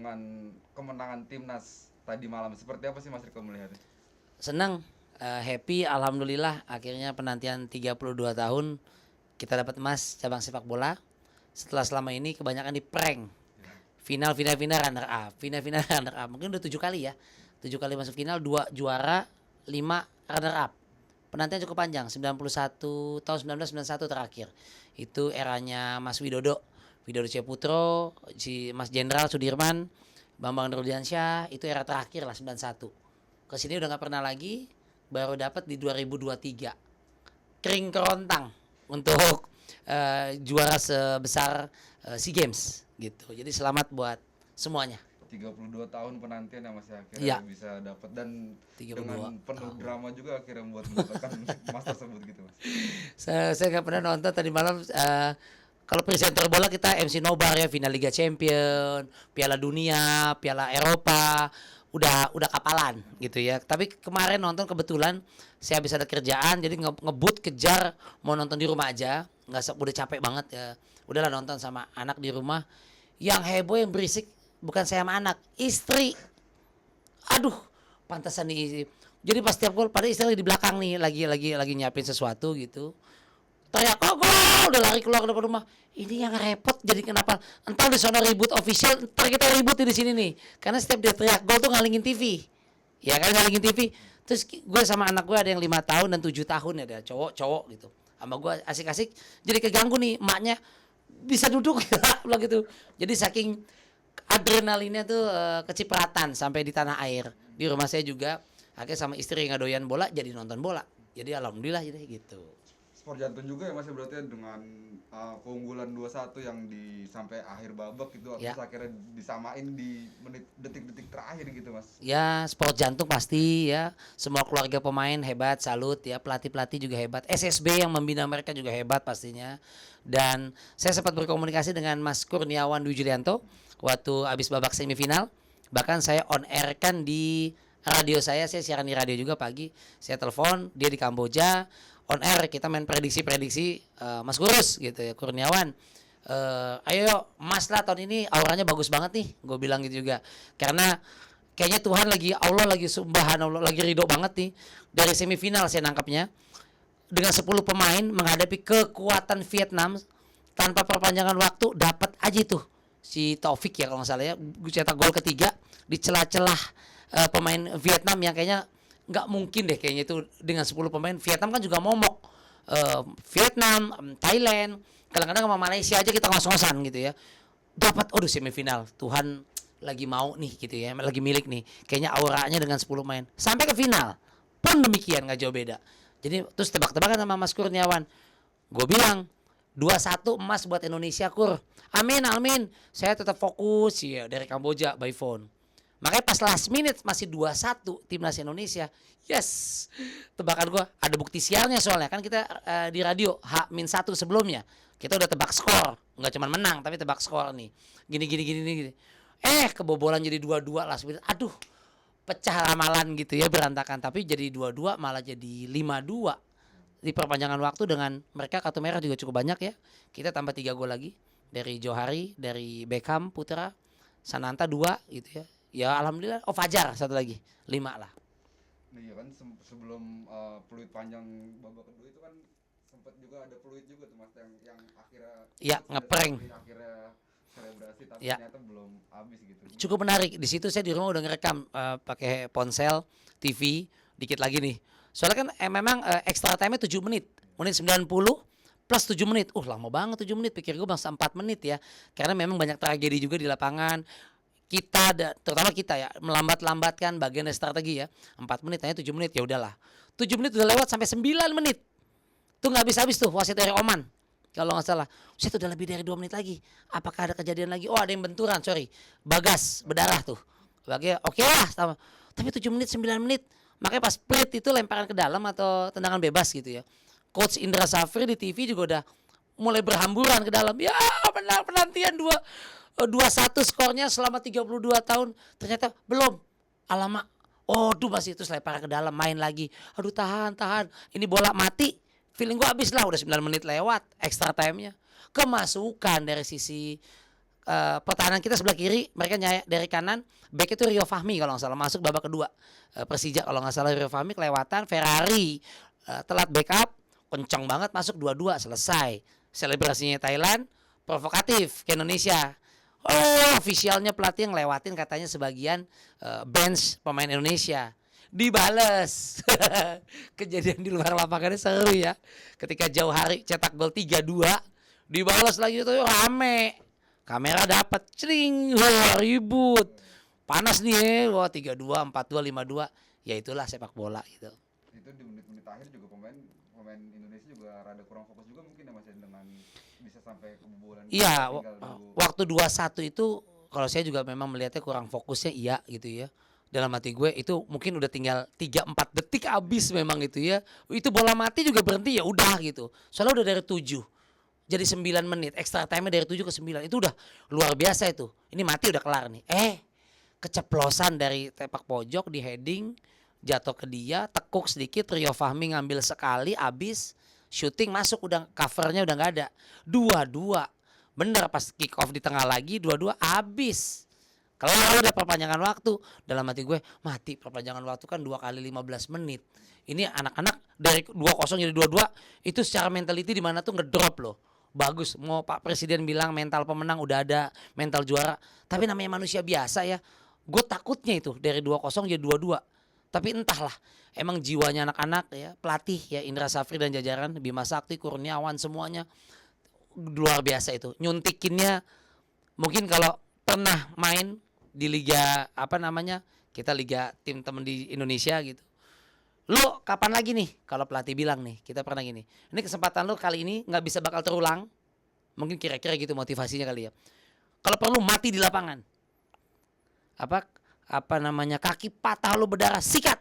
dengan kemenangan timnas tadi malam. Seperti apa sih Mas Riko melihatnya? Senang, happy, alhamdulillah akhirnya penantian 32 tahun kita dapat emas cabang sepak bola. Setelah selama ini kebanyakan di prank. Final runner up, final runner up. Mungkin udah 7 kali ya. 7 kali masuk final, 2 juara, 5 runner up. Penantian cukup panjang, 91 tahun 1991 terakhir. Itu eranya Mas Widodo Ceputro, si Mas Jenderal Sudirman, Bambang Nurdiansyah, itu era terakhir lah 91. Kesini udah nggak pernah lagi, baru dapat di 2023. Kering kerontang untuk juara sebesar SEA Games gitu. Jadi selamat buat semuanya. 32 tahun penantian ya Mas, akhirnya Iya. bisa dapat dan 32 dengan penuh drama juga akhirnya buat mendapatkan emas tersebut gitu Mas. Saya nggak pernah nonton tadi malam. Kalau presenter bola kita MC Nobar ya, final Liga Champion, Piala Dunia, Piala Eropa, udah kapalan gitu ya. Tapi kemarin nonton kebetulan saya habis ada kerjaan, jadi ngebut kejar mau nonton di rumah aja, udah capek banget ya. Udahlah nonton sama anak di rumah. Yang heboh yang berisik bukan saya sama anak, istri. Aduh, pantasan nih. Jadi pas tiap gol pada istri di belakang nih lagi nyiapin sesuatu gitu. Teriak, oh gol, udah lari keluar dari rumah. Ini yang repot jadi kenapa? Entar di sono ribut official, entar kita ribut di sini nih. Karena setiap dia teriak gol tuh ngalingin TV. Ya kan ngalingin TV. Terus gue sama anak gue ada yang 5 tahun dan 7 tahun ya, dia cowok gitu. Sama gue asik-asik jadi keganggu nih emaknya bisa duduk bilang gitu. Jadi saking adrenalinnya tuh kecipratan sampai di tanah air. Di rumah saya juga akhirnya sama istri nggak doyan bola jadi nonton bola. Jadi alhamdulillah jadi gitu. Sport jantung juga ya Mas, berarti dengan keunggulan 2-1 yang di sampai akhir babak itu Ya. terus akhirnya disamain di detik-detik terakhir gitu Mas. Ya, sport jantung pasti ya. Semua keluarga pemain hebat, salut ya. Pelatih-pelatih juga hebat. SSB yang membina mereka juga hebat pastinya. Dan saya sempat berkomunikasi dengan Mas Kurniawan Dwi Julianto waktu habis babak semifinal. Bahkan saya on air kan di radio saya siaran di radio juga pagi. Saya telepon, dia di Kamboja. On air kita main prediksi-prediksi Mas Kurus gitu ya, Kurniawan. Ayo emas lah tahun ini, auranya bagus banget nih, gue bilang gitu juga. Karena kayaknya Tuhan lagi, Allah lagi subhanallah lagi ridho banget nih. Dari semifinal saya nangkapnya dengan 10 pemain menghadapi kekuatan Vietnam tanpa perpanjangan waktu dapat aja tuh si Taufik ya kalau nggak salah ya, cetak gol ketiga di celah-celah pemain Vietnam yang kayaknya nggak mungkin deh kayaknya itu dengan 10 pemain. Vietnam kan juga momok, Vietnam, Thailand, kadang-kadang sama Malaysia aja kita ngos-ngosan gitu ya. Dapat semifinal. Tuhan lagi mau nih gitu ya, lagi milik nih. Kayaknya auranya dengan 10 main sampai ke final. Pun demikian nggak jauh beda. Jadi terus tebak-tebakan sama Mas Kurniawan. Gue bilang 2-1 emas buat Indonesia Kur. Amin amin. Saya tetap fokus ya dari Kamboja by phone. Makanya pas last minute masih 2-1 timnas Indonesia. Yes. Tebakan gue ada bukti sialnya soalnya kan kita di radio H-1 sebelumnya. Kita udah tebak skor, nggak cuma menang tapi tebak skor nih. Gini. Kebobolan jadi 2-2 last minute. Aduh, pecah ramalan gitu ya, berantakan. Tapi jadi 2-2 malah jadi 5-2 di perpanjangan waktu. Dengan mereka kartu merah juga cukup banyak ya. Kita tambah 3 gol lagi dari Johari, dari Beckham Putra, Sananta 2 gitu ya. Ya alhamdulillah. Fajar 1 lagi, 5 lah. Iya kan sebelum peluit panjang babak kedua itu kan sempat juga ada peluit juga tuh Mas yang akhirnya Ya, ngeprank. akhirnya selebrasi tapi Ya. ternyata belum habis gitu. Cukup menarik. Di situ saya di rumah udah ngerekam pakai ponsel, TV, dikit lagi nih. Soalnya kan memang extra time-nya 7 menit. Menit 90 plus 7 menit. Lama banget 7 menit. Pikir gue bangsa 4 menit ya. Karena memang banyak tragedi juga di lapangan. Kita terutama kita ya melambat-lambatkan bagian dari strategi ya. 4 menit hanya 7 menit ya udahlah. 7 menit udah lewat sampai 9 menit. Tuh nggak habis-habis tuh wasit dari Oman. Kalau nggak salah, saya udah lebih dari 2 menit lagi. Apakah ada kejadian lagi? Ada yang benturan, sorry. Bagas berdarah tuh. Oke lah, sama. Tapi 7 menit, 9 menit. Makanya pas split itu lemparan ke dalam atau tendangan bebas gitu ya. Coach Indra Safri di TV juga udah mulai berhamburan ke dalam. Ya, penantian 2-1 skornya selama 32 tahun. Ternyata belum. Alamak. Masih itu lemparan ke dalam, main lagi. Aduh, tahan. Ini bola mati. Feeling gue habis lah, udah 9 menit lewat extra time-nya. Kemasukan dari sisi pertahanan kita sebelah kiri, mereka nyaya dari kanan. Back itu Rio Fahmi kalau nggak salah masuk babak kedua. Persija kalau nggak salah Rio Fahmi kelewatan. Ferrari telat backup, kencang banget masuk 2-2 selesai. Selebrasinya Thailand provokatif ke Indonesia. Oh, ofisialnya pelatih ngelewatin katanya sebagian bench pemain Indonesia. Dibales. Kejadian di luar lapangannya seru ya. Ketika Jauh Hari cetak gol 3-2, dibalas lagi itu rame. Kamera dapat, cering, wah, ribut. Panas nih, wah 3-2, 4-2, 5-2. Ya itulah sepak bola gitu. Itu di menit-menit akhir juga pemain Indonesia juga rada kurang fokus juga mungkin ya Mas ya, dengan bisa sampai kebobolan. Iya, Tinggal nunggu. waktu 2-1 itu kalau saya juga memang melihatnya kurang fokusnya iya gitu ya. Dalam hati gue itu mungkin udah tinggal 3-4 detik habis memang itu ya. Itu bola mati juga berhenti ya udah gitu. Soalnya udah dari 7. Jadi 9 menit, extra time dari 7 ke 9. Itu udah luar biasa itu. Ini mati udah kelar nih. Keceplosan dari tepak pojok di heading, jatuh ke dia, tekuk sedikit, Rio Fahmi ngambil sekali, abis, shooting masuk, udah covernya udah nggak ada. 2-2. Bener pas kick off di tengah lagi, 2-2 abis. Kalau udah perpanjangan waktu, dalam hati gue mati perpanjangan waktu kan 2 kali 15 menit. Ini anak-anak dari 2-0 jadi 2-2 itu secara mentality di mana tuh ngedrop loh. Bagus, mau Pak Presiden bilang mental pemenang udah ada, mental juara. Tapi namanya manusia biasa ya. Gue takutnya itu dari 2-0 jadi 2-2. Tapi entahlah, emang jiwanya anak-anak ya, pelatih ya Indra Safri dan jajaran, Bima Sakti, Kurniawan semuanya luar biasa itu. Nyuntikinnya mungkin kalau pernah main di liga apa namanya? Kita liga tim temen di Indonesia gitu. Lo kapan lagi nih kalau pelatih bilang nih kita pernah gini, ini kesempatan lo kali ini nggak bisa bakal terulang, mungkin kira-kira gitu motivasinya kali ya. Kalau perlu mati di lapangan, apa namanya, kaki patah lo berdarah sikat,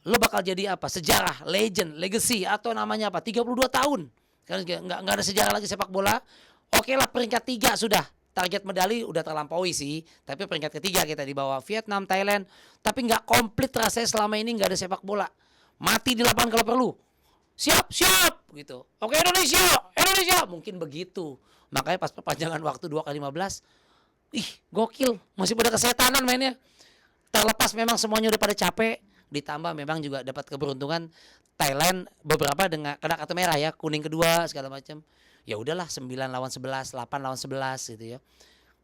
lo bakal jadi apa, sejarah, legend, legacy atau namanya apa, 32 tahun kan nggak ada sejarah lagi sepak bola. Oke lah peringkat 3 sudah, target medali udah terlampaui sih, tapi peringkat ketiga kita di bawah Vietnam, Thailand, tapi nggak komplit rasanya selama ini nggak ada sepak bola. Mati di lapangan kalau perlu. Siap gitu. Oke Indonesia mungkin begitu. Makanya pas perpanjangan waktu 2 kali 15, gokil, masih pada kesetanan mainnya. Terlepas memang semuanya udah pada capek, ditambah memang juga dapat keberuntungan Thailand beberapa dengan kena kartu merah ya, kuning kedua segala macam. Ya udahlah 9-11, 8-11 gitu ya.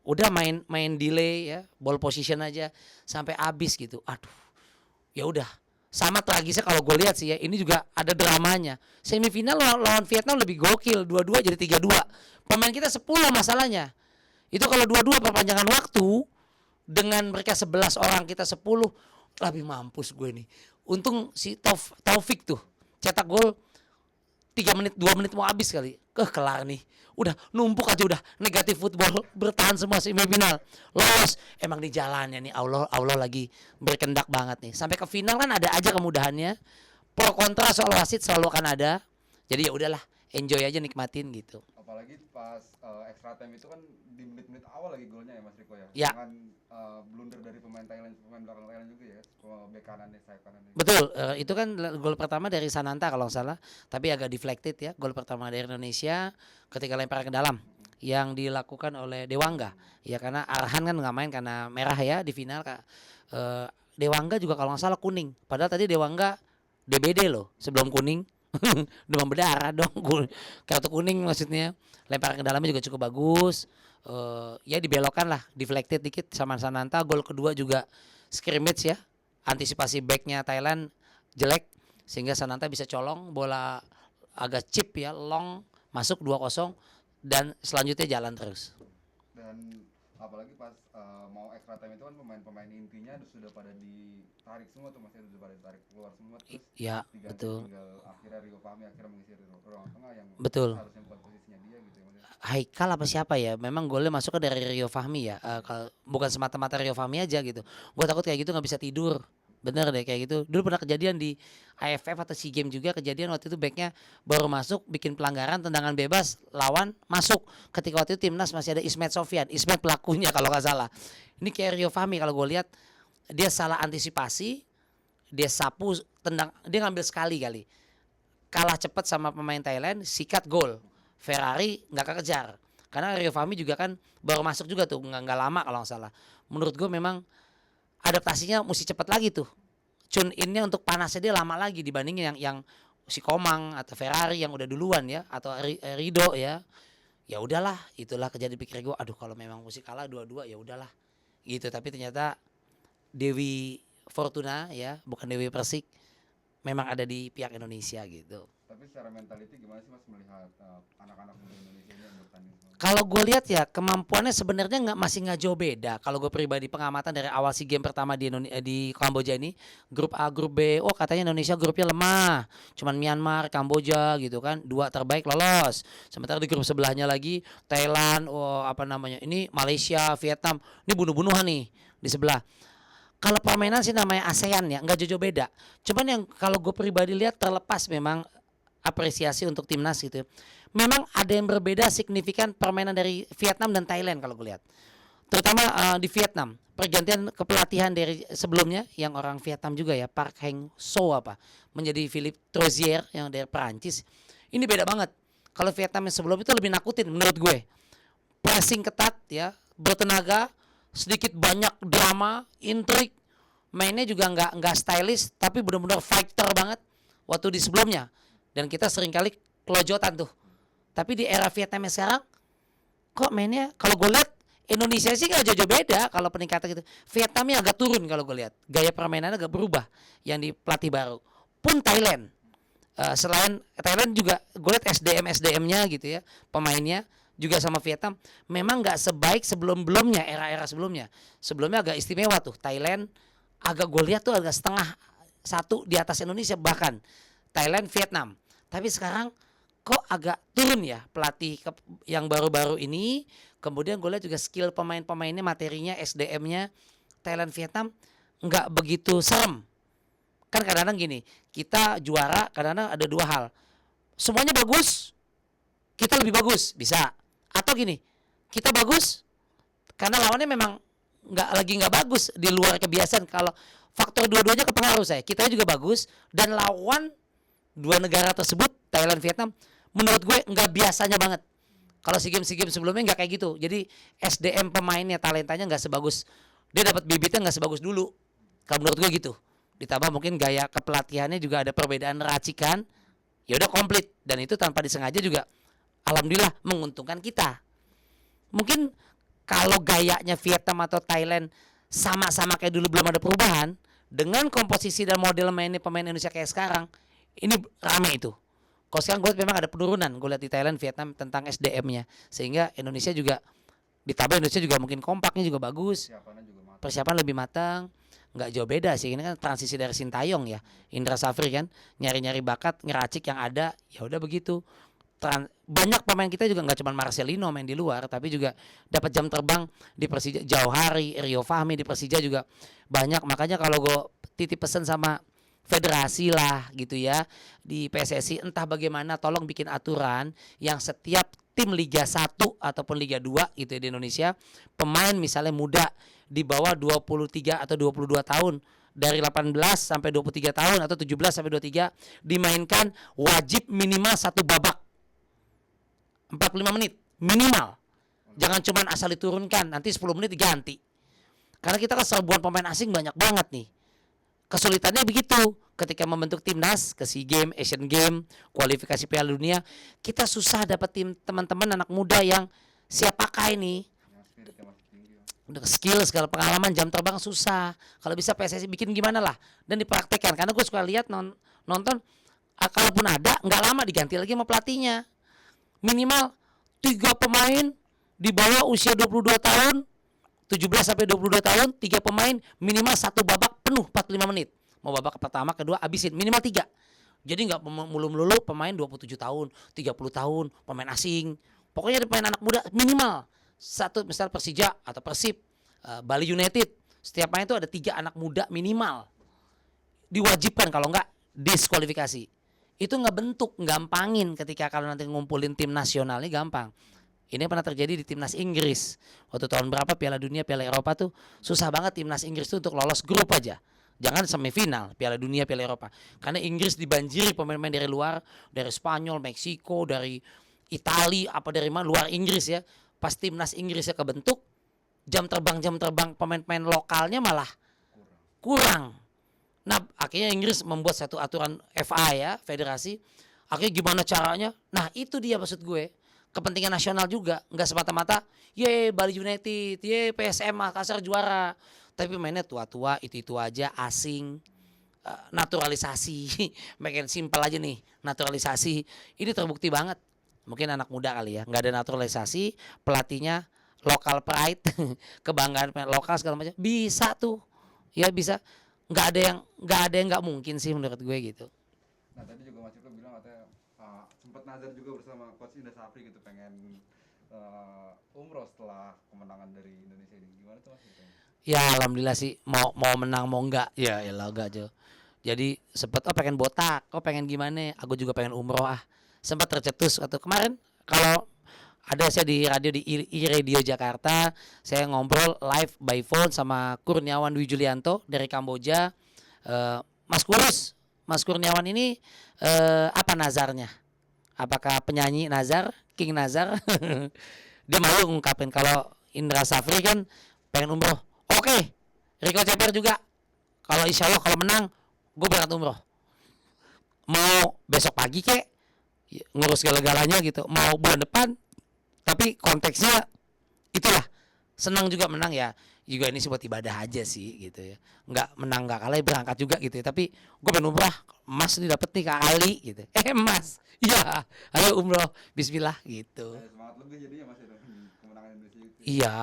Udah main delay ya, ball position aja sampai habis gitu. Aduh. Ya udah. Sama tragisnya kalau gue lihat sih ya, ini juga ada dramanya. Semifinal lawan Vietnam lebih gokil, 2-2 jadi 3-2. Pemain kita 10 masalahnya. Itu kalau 2-2 perpanjangan waktu dengan mereka 11 orang kita 10, lebih mampus gue nih. Untung si Taufik tuh cetak gol 3 menit 2 menit mau habis kali. Kelar nih. Udah numpuk aja udah negatif football, bertahan semua semifinal. Lolos. Emang di jalannya nih Allah lagi berkendak banget nih. Sampai ke final kan ada aja kemudahannya. Pro kontra soal wasit selalu akan ada. Jadi ya udahlah, enjoy aja, nikmatin gitu. Apalagi pas extra time itu kan di menit-menit awal lagi golnya ya Mas Riko ya. Ya. Dengan blunder dari pemain Thailand, pemain belakang Thailand juga ya. Bek kanannya, sayap kanannya. Betul, itu kan gol pertama dari Sananta kalau nggak salah, tapi agak deflected ya. Gol pertama dari Indonesia ketika lempar ke dalam yang dilakukan oleh Dewangga. Ya karena Arhan kan nggak main karena merah ya di final. Dewangga juga kalau nggak salah kuning. Padahal tadi Dewangga DBD loh sebelum kuning. Demam berdarah dong, kartu kuning maksudnya. Lempar ke dalamnya juga cukup bagus. Ya dibelokkan lah, deflected dikit sama Sananta. Gol kedua juga scrimmage ya. Antisipasi backnya Thailand jelek sehingga Sananta bisa colong, bola agak chip ya, long, masuk 2-0 dan selanjutnya jalan terus. Dan apalagi pas mau extra time itu kan pemain-pemain intinya sudah pada ditarik semua tuh, masih sudah pada ditarik keluar semua, terus Ya, diganti betul. tinggal akhirnya Rio Fahmi akhirnya mengisi ruang tengah yang Betul. harusnya bukan posisinya dia gitu ya Mas ya. Haikal apa siapa ya? Memang golnya masuknya dari Rio Fahmi ya. Bukan semata-mata Rio Fahmi aja gitu. Gue takut kayak gitu nggak bisa tidur. Bener deh kayak gitu. Dulu pernah kejadian di AFF atau SEA Games juga, kejadian waktu itu backnya baru masuk bikin pelanggaran, tendangan bebas, lawan masuk. Ketika waktu itu timnas masih ada Ismet Sofyan, Ismet pelakunya kalau nggak salah. Ini kayak Rio Fahmi kalau gue lihat dia salah antisipasi, dia sapu tendang, dia ngambil sekali kali. Kalah cepat sama pemain Thailand, sikat gol. Ferrari nggak kekejar. Karena Rio Fahmi juga kan baru masuk juga tuh, nggak lama kalau nggak salah. Menurut gue memang adaptasinya mesti cepat lagi tuh. Tune innya untuk panasnya dia lama lagi dibandingin yang si Komang atau Ferrari yang udah duluan ya, atau Rido ya. Ya udahlah, itulah kejadian pikir gue. Aduh, kalau memang mesti kalah dua-dua ya udahlah. Gitu, tapi ternyata Dewi Fortuna ya, bukan Dewi Persik, memang ada di pihak Indonesia gitu. Tapi secara mentality gimana sih Mas melihat anak-anak muda Indonesia ini yang bertanding? Kalau gue lihat ya kemampuannya sebenarnya masih nggak jauh beda. Kalau gue pribadi pengamatan dari awal SEA Games pertama di Kamboja ini, grup A, grup B, oh katanya Indonesia grupnya lemah, cuman Myanmar, Kamboja gitu kan, 2 terbaik lolos. Sementara di grup sebelahnya lagi Thailand, oh apa namanya ini Malaysia, Vietnam, ini bunuh-bunuhan nih di sebelah. Kalau permainan sih namanya ASEAN ya, nggak jauh beda. Cuman yang kalau gue pribadi lihat terlepas memang apresiasi untuk timnas gitu. Memang ada yang berbeda signifikan permainan dari Vietnam dan Thailand kalau gue lihat. Terutama di Vietnam, pergantian kepelatihan dari sebelumnya yang orang Vietnam juga ya, Park Hang Seo apa menjadi Philippe Trouzier yang dari Perancis. Ini beda banget. Kalau Vietnam yang sebelum itu lebih nakutin menurut gue. Pressing ketat ya, bertenaga, sedikit banyak drama, intrik, mainnya juga nggak stylish tapi benar-benar fighter banget waktu di sebelumnya. Dan kita seringkali kelojotan tuh. Tapi di era Vietnam yang sekarang kok mainnya kalau gue lihat Indonesia sih nggak jauh beda kalau peningkatan gitu. Vietnamnya agak turun kalau gue lihat. Gaya permainannya agak berubah yang di pelatih baru. Pun Thailand. Selain Thailand juga gue lihat SDM-nya gitu ya. Pemainnya juga sama Vietnam memang nggak sebaik sebelum-belumnya, era-era sebelumnya. Sebelumnya agak istimewa tuh. Thailand agak gue lihat tuh agak setengah satu di atas Indonesia bahkan. Thailand, Vietnam. Tapi sekarang kok agak turun ya pelatih yang baru-baru ini. Kemudian gue lihat juga skill pemain-pemainnya, materinya, SDM-nya Thailand, Vietnam nggak begitu serem. Kan kadang-kadang gini, kita juara kadang-kadang ada 2 hal. Semuanya bagus, kita lebih bagus, bisa. Atau gini, kita bagus karena lawannya memang nggak bagus di luar kebiasaan. Kalau faktor dua-duanya kepengaruh saya. Kita juga bagus dan lawan 2 negara tersebut Thailand, Vietnam menurut gue nggak biasanya banget. Kalau SEA Games sebelumnya nggak kayak gitu. Jadi SDM pemainnya, talentanya nggak sebagus, dia dapat bibitnya nggak sebagus dulu. Kalau menurut gue gitu. Ditambah mungkin gaya kepelatihannya juga ada perbedaan racikan. Ya udah komplit dan itu tanpa disengaja juga alhamdulillah menguntungkan kita. Mungkin kalau gayanya Vietnam atau Thailand sama-sama kayak dulu belum ada perubahan, dengan komposisi dan model mainnya pemain Indonesia kayak sekarang, ini rame itu. Kalau sekarang gue memang ada penurunan, gue lihat di Thailand, Vietnam tentang SDM-nya, sehingga Indonesia juga ditambah Indonesia juga mungkin kompaknya juga bagus, persiapan lebih matang, nggak jauh beda sih. Ini kan transisi dari Sintayong ya, Indra Safri kan nyari-nyari bakat, ngeracik yang ada, ya udah begitu. Banyak pemain kita juga nggak cuma Marcelino main di luar, tapi juga dapat jam terbang di Persija. Jauhari, Rio Fahmi di Persija juga banyak. Makanya kalau gue titip pesan sama federasi lah gitu ya di PSSI, entah bagaimana tolong bikin aturan yang setiap tim Liga 1 ataupun Liga 2 gitu ya di Indonesia, pemain misalnya muda di bawah 23 atau 22 tahun dari 18 sampai 23 tahun atau 17 sampai 23 dimainkan wajib minimal 1 babak 45 menit minimal. Jangan cuman asal diturunkan nanti 10 menit diganti. Karena kita kan serbuan pemain asing banyak banget nih. Kesulitannya begitu, ketika membentuk timnas ke SEA Games, Asian Games, kualifikasi Piala Dunia, kita susah dapat tim teman-teman anak muda yang siap pakai nih. Udah skill, segala pengalaman, jam terbang susah. Kalau bisa PSSI bikin gimana lah dan dipraktekkan. Karena gue suka lihat nonton, kalaupun ada nggak lama diganti lagi sama pelatihnya. Minimal 3 pemain di bawah usia 22 tahun, 17 sampai 22 tahun, 3 pemain minimal 1 babak penuh 45 menit. Mau babak pertama, kedua habisin minimal 3. Jadi nggak melulu pemain 27 tahun, 30 tahun, pemain asing. Pokoknya pemain anak muda minimal. Satu misal Persija atau Persib, Bali United, setiap main itu ada 3 anak muda minimal. Diwajibkan, kalau nggak diskualifikasi. Itu nggak bentuk, gampangin ketika kalau nanti ngumpulin tim nasionalnya gampang. Ini pernah terjadi di timnas Inggris. Waktu tahun berapa Piala Dunia, Piala Eropa tuh susah banget timnas Inggris tuh untuk lolos grup aja. Jangan semifinal Piala Dunia, Piala Eropa. Karena Inggris dibanjiri pemain-pemain dari luar, dari Spanyol, Meksiko, dari Itali apa dari mana luar Inggris ya. Pas timnas Inggrisnya kebentuk, jam terbang pemain-pemain lokalnya malah kurang. Nah, akhirnya Inggris membuat satu aturan FA ya, federasi. Akhirnya gimana caranya? Nah, itu dia maksud gue. Kepentingan nasional juga, nggak semata-mata ye Bali United, ye PSM Makassar juara. Tapi mainnya tua-tua, itu aja, asing. Naturalisasi. Makin simpel aja nih, naturalisasi. Ini terbukti banget. Mungkin anak muda kali ya, nggak ada naturalisasi, pelatihnya local pride, kebanggaan lokal segala macam. Bisa tuh. Ya bisa. Nggak ada yang nggak mungkin sih menurut gue gitu. Nah tadi juga Mas Iko bilang katanya sempat nazar juga bersama Coach Indra Safri gitu pengen umroh setelah kemenangan dari Indonesia ini. Gimana tuh Mas? Ya alhamdulillah sih mau menang mau enggak ya elah enggak aja. Jadi sempet pengen botak, pengen gimana? Aku juga pengen umroh ah. Sempat tercetus atau kemarin kalau ada saya di radio di Radio Jakarta, saya ngobrol live by phone sama Kurniawan Dwi Julianto dari Kamboja. Mas Kurniawan ini apa nazarnya? Apakah penyanyi nazar, King Nazar? Dia malu ngungkapin kalau Indra Safri kan pengen umroh. Oke, Rico Ceper juga. Kalau insya Allah kalau menang, gue berangkat umroh. Mau besok pagi kek, ngurus segala-galanya gitu. Mau bulan depan, tapi konteksnya itulah. Senang juga menang ya. Juga ini sih buat ibadah aja sih gitu ya. Nggak menang nggak kalah berangkat juga gitu ya. Tapi gue pengen umroh, emas nih dapet nih Kak Ali gitu. Emas, ya ayo umroh, bismillah gitu. Semangat lebih jadinya Mas itu kemenangan Indonesia itu. Iya,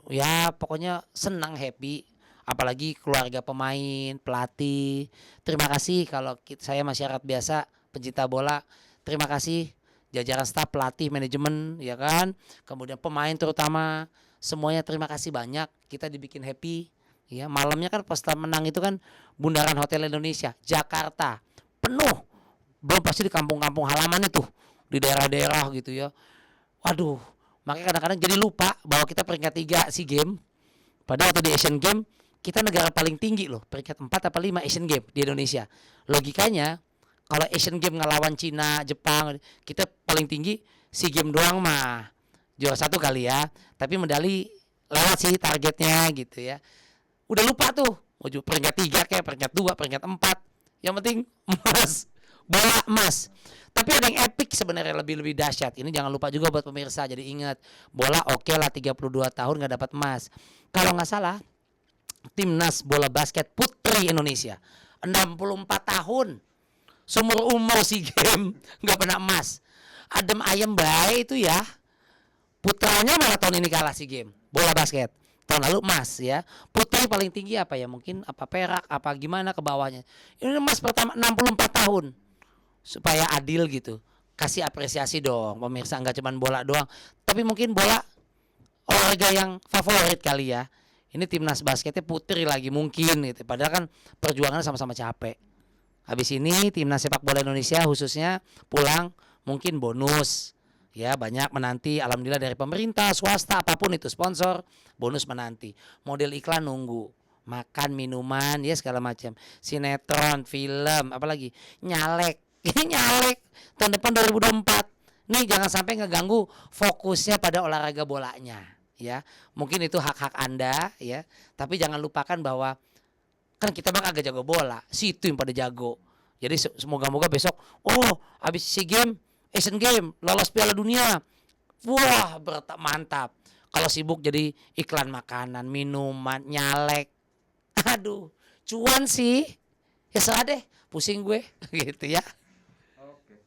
ya pokoknya senang happy. Apalagi keluarga pemain, pelatih. Terima kasih kalau saya masyarakat biasa, pencinta bola. Terima kasih jajaran staf, pelatih, manajemen, ya kan. Kemudian pemain terutama, semuanya terima kasih banyak. Kita dibikin happy. Ya, malamnya kan pas menang itu kan Bundaran Hotel Indonesia, Jakarta, penuh. Belum pasti di kampung-kampung halaman itu, di daerah-daerah gitu ya. Waduh, makanya kadang-kadang jadi lupa bahwa kita peringkat 3 SEA Games. Padahal waktu di Asian Games kita negara paling tinggi loh, peringkat 4 apa 5 Asian Games di Indonesia. Logikanya kalau Asian Games ngelawan Cina, Jepang, kita paling tinggi SEA Games doang mah. Juara 1 kali ya, tapi medali lewat sih targetnya gitu ya. Udah lupa tuh, mau peringkat 3 kayak peringkat 2, peringkat 4. Yang penting emas, bola emas. Tapi ada yang epic sebenarnya lebih dahsyat. Ini jangan lupa juga buat pemirsa. Jadi ingat, bola oke lah 32 tahun nggak dapat emas. Kalau nggak salah, timnas bola basket putri Indonesia 64 tahun, seumur umur SEA Games nggak pernah emas. Adem ayem baik itu ya. Putranya malah tahun ini kalah SEA Games bola basket. Tahun lalu emas ya. Putri paling tinggi apa ya? Mungkin apa perak apa gimana ke bawahnya. Ini emas pertama 64 tahun. Supaya adil gitu. Kasih apresiasi dong pemirsa, enggak cuma bola doang. Tapi mungkin bola olahraga yang favorit kali ya. Ini timnas basketnya putri lagi mungkin gitu. Padahal kan perjuangannya sama-sama capek. Habis ini timnas sepak bola Indonesia khususnya pulang mungkin bonus. Ya banyak menanti, alhamdulillah dari pemerintah, swasta, apapun itu sponsor, bonus menanti. Model iklan nunggu, makan, minuman, ya segala macam. Sinetron, film, apalagi nyalek, ini nyalek. Tahun depan 2024, nih jangan sampai ngeganggu fokusnya pada olahraga bolanya. Ya, mungkin itu hak-hak Anda, ya. Tapi jangan lupakan bahwa kan kita bang agak jago bola, situ yang pada jago. Jadi semoga-moga besok, habis SEA Games, Asian Games, lolos Piala Dunia. Wah, mantap. Kalau sibuk jadi iklan makanan, minuman, nyalek. Aduh, cuan sih. Ya salah deh, pusing gue gitu ya. Oke.